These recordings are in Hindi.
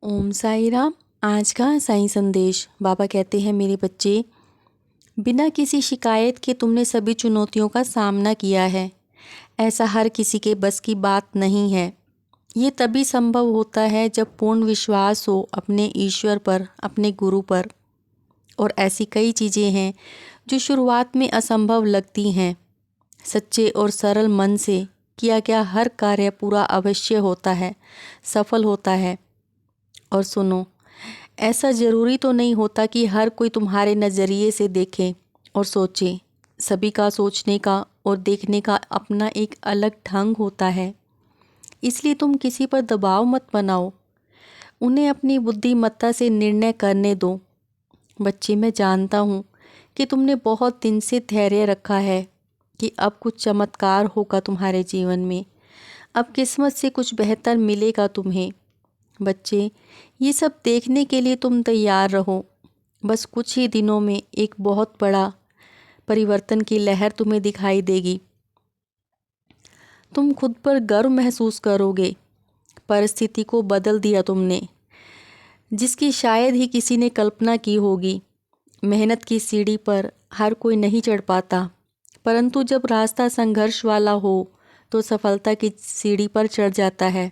ओम साई राम। आज का साईं संदेश। बाबा कहते हैं, मेरे बच्चे, बिना किसी शिकायत के तुमने सभी चुनौतियों का सामना किया है। ऐसा हर किसी के बस की बात नहीं है। ये तभी संभव होता है जब पूर्ण विश्वास हो अपने ईश्वर पर, अपने गुरु पर। और ऐसी कई चीज़ें हैं जो शुरुआत में असंभव लगती हैं। सच्चे और सरल मन से किया गया हर कार्य पूरा अवश्य होता है, सफल होता है। और सुनो, ऐसा ज़रूरी तो नहीं होता कि हर कोई तुम्हारे नज़रिए से देखे और सोचे। सभी का सोचने का और देखने का अपना एक अलग ढंग होता है। इसलिए तुम किसी पर दबाव मत बनाओ, उन्हें अपनी बुद्धिमत्ता से निर्णय करने दो। बच्चे, मैं जानता हूँ कि तुमने बहुत दिन से धैर्य रखा है कि अब कुछ चमत्कार होगा तुम्हारे जीवन में, अब किस्मत से कुछ बेहतर मिलेगा तुम्हें। बच्चे, ये सब देखने के लिए तुम तैयार रहो। बस कुछ ही दिनों में एक बहुत बड़ा परिवर्तन की लहर तुम्हें दिखाई देगी। तुम खुद पर गर्व महसूस करोगे। परिस्थिति को बदल दिया तुमने, जिसकी शायद ही किसी ने कल्पना की होगी। मेहनत की सीढ़ी पर हर कोई नहीं चढ़ पाता, परंतु जब रास्ता संघर्ष वाला हो तो सफलता की सीढ़ी पर चढ़ जाता है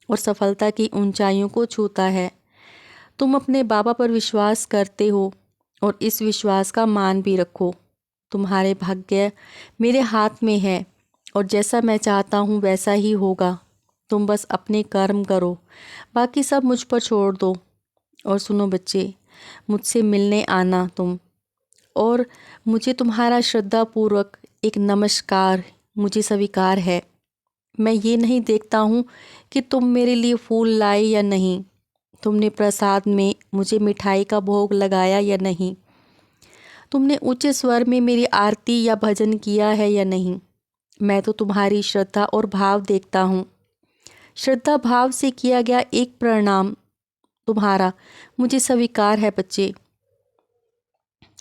और सफलता की ऊंचाइयों को छूता है। तुम अपने बाबा पर विश्वास करते हो और इस विश्वास का मान भी रखो। तुम्हारे भाग्य मेरे हाथ में है और जैसा मैं चाहता हूँ वैसा ही होगा। तुम बस अपने कर्म करो, बाकी सब मुझ पर छोड़ दो। और सुनो बच्चे, मुझसे मिलने आना तुम, और मुझे तुम्हारा श्रद्धापूर्वक एक नमस्कार मुझे स्वीकार है। मैं ये नहीं देखता हूँ कि तुम मेरे लिए फूल लाए या नहीं, तुमने प्रसाद में मुझे मिठाई का भोग लगाया या नहीं, तुमने उच्च स्वर में मेरी आरती या भजन किया है या नहीं। मैं तो तुम्हारी श्रद्धा और भाव देखता हूँ। श्रद्धा भाव से किया गया एक प्रणाम तुम्हारा मुझे स्वीकार है बच्चे।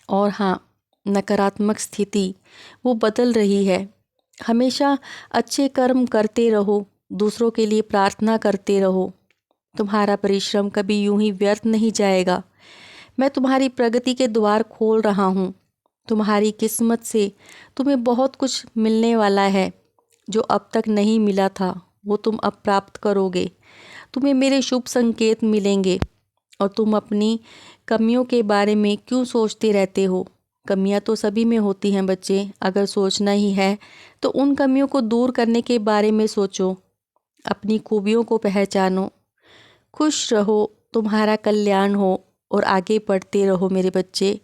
और हाँ, नकारात्मक स्थिति वो बदल रही है। हमेशा अच्छे कर्म करते रहो, दूसरों के लिए प्रार्थना करते रहो। तुम्हारा परिश्रम कभी यूं ही व्यर्थ नहीं जाएगा। मैं तुम्हारी प्रगति के द्वार खोल रहा हूँ। तुम्हारी किस्मत से तुम्हें बहुत कुछ मिलने वाला है। जो अब तक नहीं मिला था वो तुम अब प्राप्त करोगे। तुम्हें मेरे शुभ संकेत मिलेंगे। और तुम अपनी कमियों के बारे में क्यों सोचते रहते हो? कमियां तो सभी में होती हैं बच्चे। अगर सोचना ही है तो उन कमियों को दूर करने के बारे में सोचो। अपनी खूबियों को पहचानो। खुश रहो, तुम्हारा कल्याण हो और आगे बढ़ते रहो मेरे बच्चे।